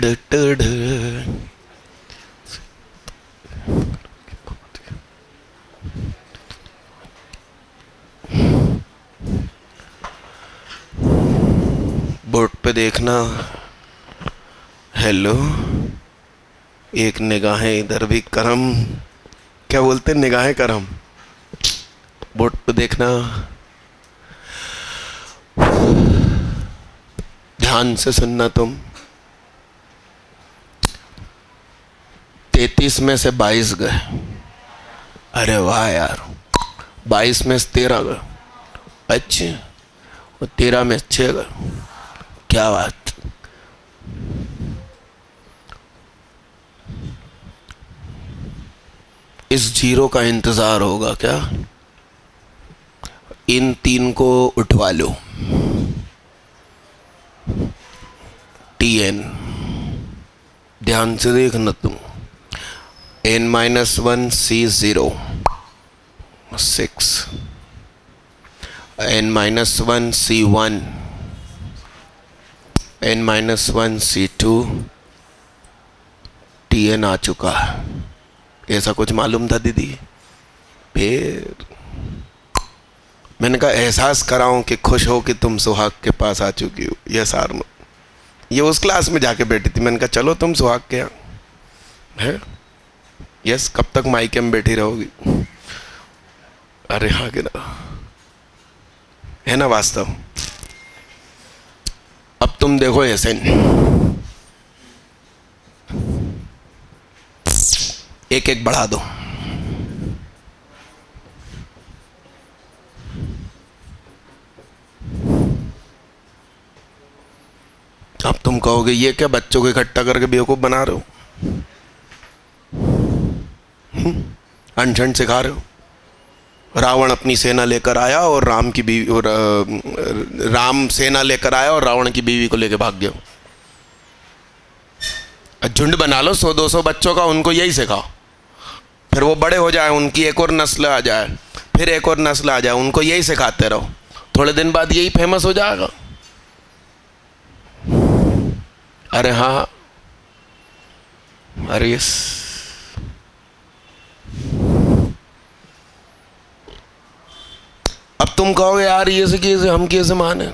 Board पे देखना, hello, एक निगाहें इधर भी करम, क्या बोलते निगाहें करम। बोर्ड पे देखना, ध्यान से सुनना तुम। 33 में से 22 गए। अरे वाह यार, 22 में से 13 गए। अच्छे, और 13 में 6 गए। क्या बात। इस जीरो का इंतजार होगा क्या? इन 3 को उठवा लो। TN, ध्यान से देखना तुम। n-1 C0 6, n-1 C1, n-1 C2, TN आ चुका। ऐसा कुछ मालूम था दीदी? फिर मैंने कहा एहसास कराऊं कि खुश हो कि तुम सुहाग के पास आ चुकी हो। Yes or no. ये उस क्लास में जाके बैठी थी। मैंने कहा चलो तुम सुहाग के यहाँ है। यस, कब तक मायके में बैठी रहोगी? अरे हाँ कि ना, है ना वास्तव। अब तुम देखो ऐसे एक एक बढ़ा दो। अब तुम कहोगे ये क्या बच्चों को इकट्ठा करके बेवकूफ बना रहे हो, अनशन सिखा रहे हो। रावण अपनी सेना लेकर आया और राम की बीवी, और राम सेना लेकर आया और रावण की बीवी को लेकर भाग गया। झुंड बना लो 100-200 बच्चों का, उनको यही सिखाओ। फिर वो बड़े हो जाए, उनकी एक और नस्ल आ जाए, फिर एक और नस्ल आ जाए, उनको यही सिखाते रहो। थोड़े दिन बाद यही फेमस हो जाएगा। अरे हाँ, अरे यस। अब तुम कहोगे यार ये से कैसे, हम कैसे माने?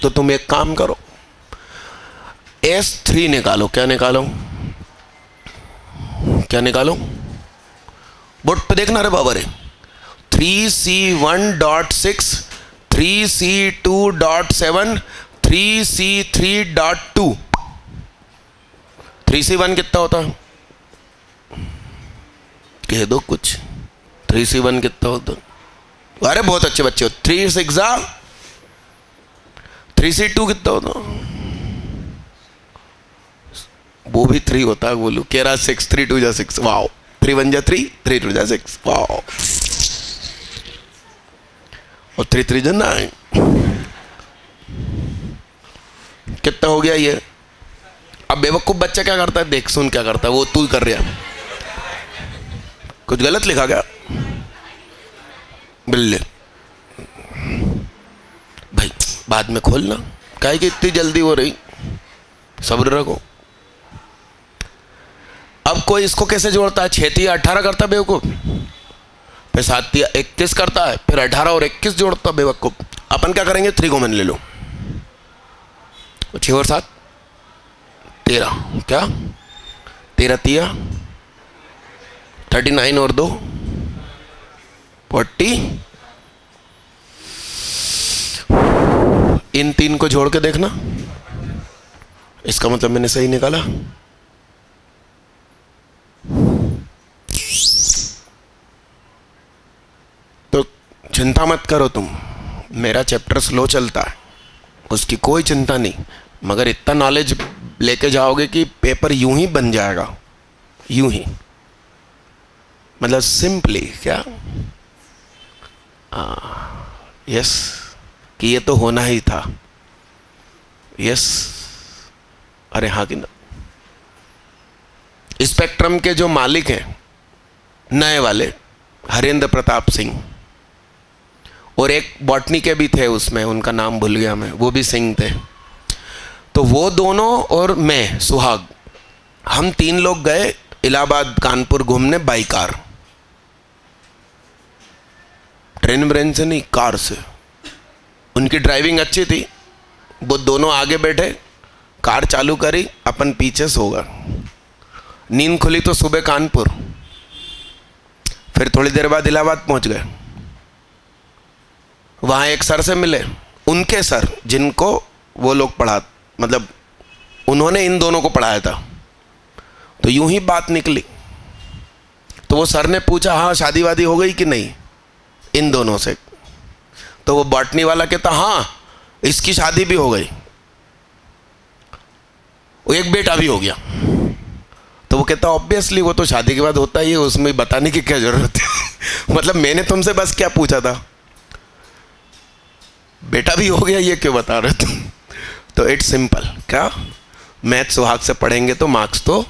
तो तुम एक काम करो, S3 निकालो। क्या निकालो? क्या निकालो? बोर्ड पे देखना रे बाबा रे। 3C1.6, 3C2.7, 3C3.2। 3C1 कितना होता है? कह दो कुछ। 3C1 कितना होता है? अरे बहुत अच्छे बच्चे हो। 3 6 3C2 कितना होता? वो भी 3 होता है। बोलो कह रहा 6, 3 2 6। वाओ। 3 1 3, 3 2 6। वाओ। और 3 3 9। कितना हो गया ये? अब बेवकूफ बच्चा क्या करता है, देख सुन क्या करता है। वो तू कर रहा है, कुछ गलत लिखा गया बिल्ले भाई, बाद में खोलना। काहे कि इतनी जल्दी हो रही, सब्र रखो। अब कोई इसको कैसे जोड़ता है? 6 3 18 करता बेवकूफ, फिर 7 3 21 करता है, फिर 18 और 21 जोड़ता बेवकूफ। अपन क्या करेंगे, 3 कॉमन ले लो। 6 और 7 13। क्या 13 3 39 और 2 40। इन 3 को जोड़ के देखना। इसका मतलब मैंने सही निकाला। तो चिंता मत करो तुम, मेरा चैप्टर स्लो चलता है, उसकी कोई चिंता नहीं। मगर इतना नॉलेज लेके जाओगे कि पेपर यूं ही बन जाएगा, यूं ही। मतलब सिंपली क्या, यस, कि ये तो होना ही था। यस, अरे हाँ कि ना। स्पेक्ट्रम के जो मालिक हैं नए वाले, हरेंद्र प्रताप सिंह, और एक बॉटनी के भी थे उसमें, उनका नाम भूल गया मैं, वो भी सिंह थे। तो वो दोनों और मैं सुहाग, हम 3 लोग गए इलाहाबाद कानपुर घूमने बाई कार, ट्रेन व्रेन से नहीं, कार से। उनकी ड्राइविंग अच्छी थी, वो दोनों आगे बैठे, कार चालू करी, अपन पीछे सो गए। नींद खुली तो सुबह कानपुर, फिर थोड़ी देर बाद इलाहाबाद पहुंच गए। वहां एक सर से मिले, उनके सर जिनको वो लोग पढ़ा, मतलब उन्होंने इन दोनों को पढ़ाया था। तो यूं ही बात निकली, तो वो सर ने पूछा, हाँ शादी वादी हो गई कि नहीं इन दोनों से? तो वो बॉटनी वाला कहता, हाँ इसकी शादी भी हो गई, वो एक बेटा भी हो गया। तो वो कहता, ऑब्वियसली वो तो शादी के बाद होता ही है, उसमें बताने की क्या जरूरत है। मतलब मैंने तुमसे बस क्या पूछा था, बेटा भी हो गया, ये क्यों बता रहे तुम? तो इट्स सिंपल, क्या मैथ सुहाग से पढ़ेंगे तो मार्क्स तो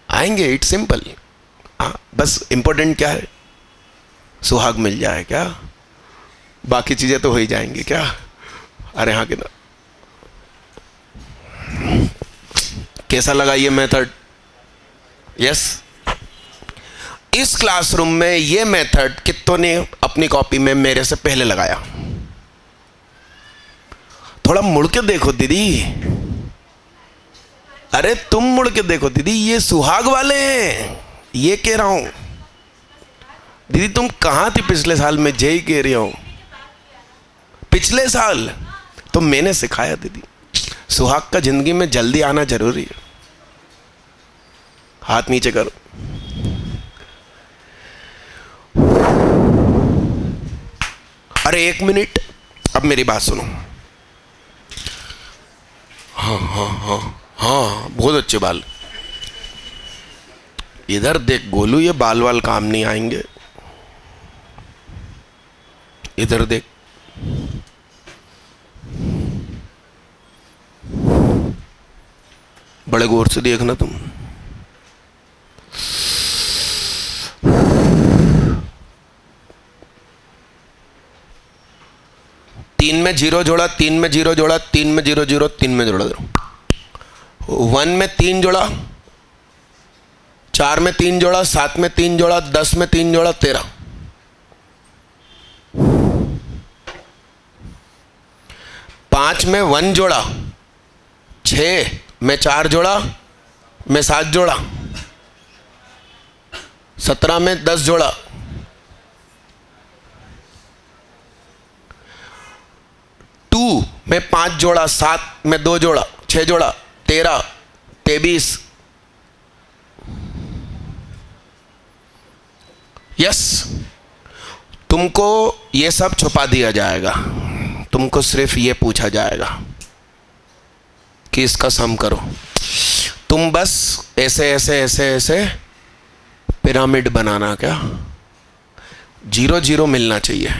आएंगे, इट्स सिंपल। हाँ, बस इंपॉर्टेंट क्या है, सुहाग मिल जाए, क्या बाकी चीजें तो हो ही जाएंगी क्या? अरे हाँ कि ना? कैसा लगा ये मेथड? यस। इस क्लासरूम में ये मेथड कितनों ने अपनी कॉपी में मेरे से पहले लगाया? थोड़ा मुड़ के देखो दीदी, अरे तुम मुड़ के देखो दीदी, ये सुहाग वाले हैं, ये कह रहा हूं। दीदी तुम कहां थी पिछले साल में? जय कह रही हूं, पिछले साल तो मैंने सिखाया दीदी, सुहाग का जिंदगी में जल्दी आना जरूरी है। हाथ नीचे करो। अरे 1 मिनट, अब मेरी बात सुनो। हाँ हाँ हाँ हाँ, बहुत अच्छे बाल। इधर देख गोलू, ये बाल वाल काम नहीं आएंगे। इधर देख, बड़े गौर से देखना तुम। तीन में 0 जोड़ा, 3 में 0 जोड़ा, 3 में 0 0, 3 में जोड़ा 0, 1 में 3 जोड़ा, 4 में 3 जोड़ा, 7 में 3 जोड़ा, 10 में 3 जोड़ा, 13। 5 में 1 जोड़ा, 6 में 4 जोड़ा, में 7 जोड़ा, 17 में 10 जोड़ा, 2 में 5 जोड़ा, 7 में 2 जोड़ा, 6 जोड़ा, 13, 23। यस, तुमको ये सब छुपा दिया जाएगा, तुमको सिर्फ ये पूछा जाएगा कि इसका सम करो। तुम बस ऐसे ऐसे ऐसे ऐसे पिरामिड बनाना, क्या 0 0 मिलना चाहिए,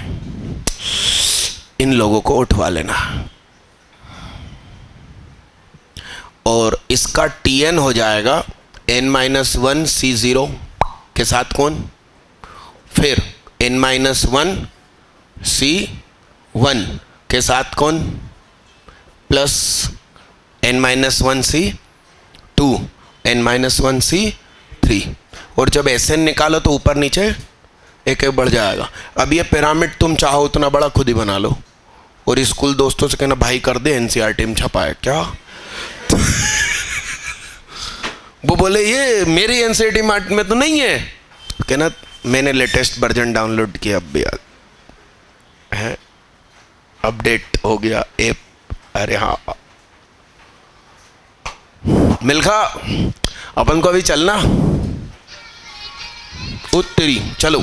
इन लोगों को उठवा लेना। और इसका Tn हो जाएगा n-1 C0 के साथ कौन, फिर n-1 C1 के साथ कौन, plus n-1 C2, n-1 C3। और जब Sn निकालो तो ऊपर नीचे एक एक बढ़ जाएगा। अब ये पिरामिड तुम चाहो उतना बड़ा खुद ही बना लो, और स्कूल दोस्तों से कहना भाई कर दे, NCERT में छपा है क्या? वो बोले ये मेरी NCERT में तो नहीं है, कहना मैंने लेटेस्ट वर्जन डाउनलोड किया, अब भी है, अपडेट हो गया ऐप। अरे हाँ मिल्खा, अपन को अभी चलना, उत्तरी चलो।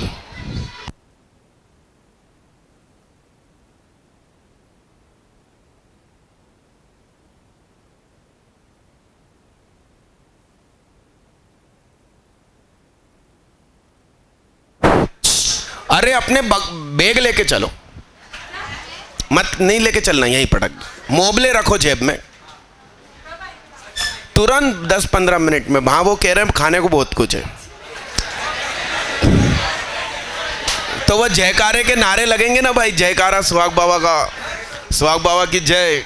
अरे अपने बैग लेके चलो, मत नहीं लेके चलना, यहीं पटक दो। मोबले रखो जेब में, तुरंत 10-15 मिनट में। वहां वो कह रहे हैं खाने को बहुत कुछ है, तो वह जयकारे के नारे लगेंगे ना भाई, जयकारा सुहाग बाबा का, सुहाग बाबा की जय।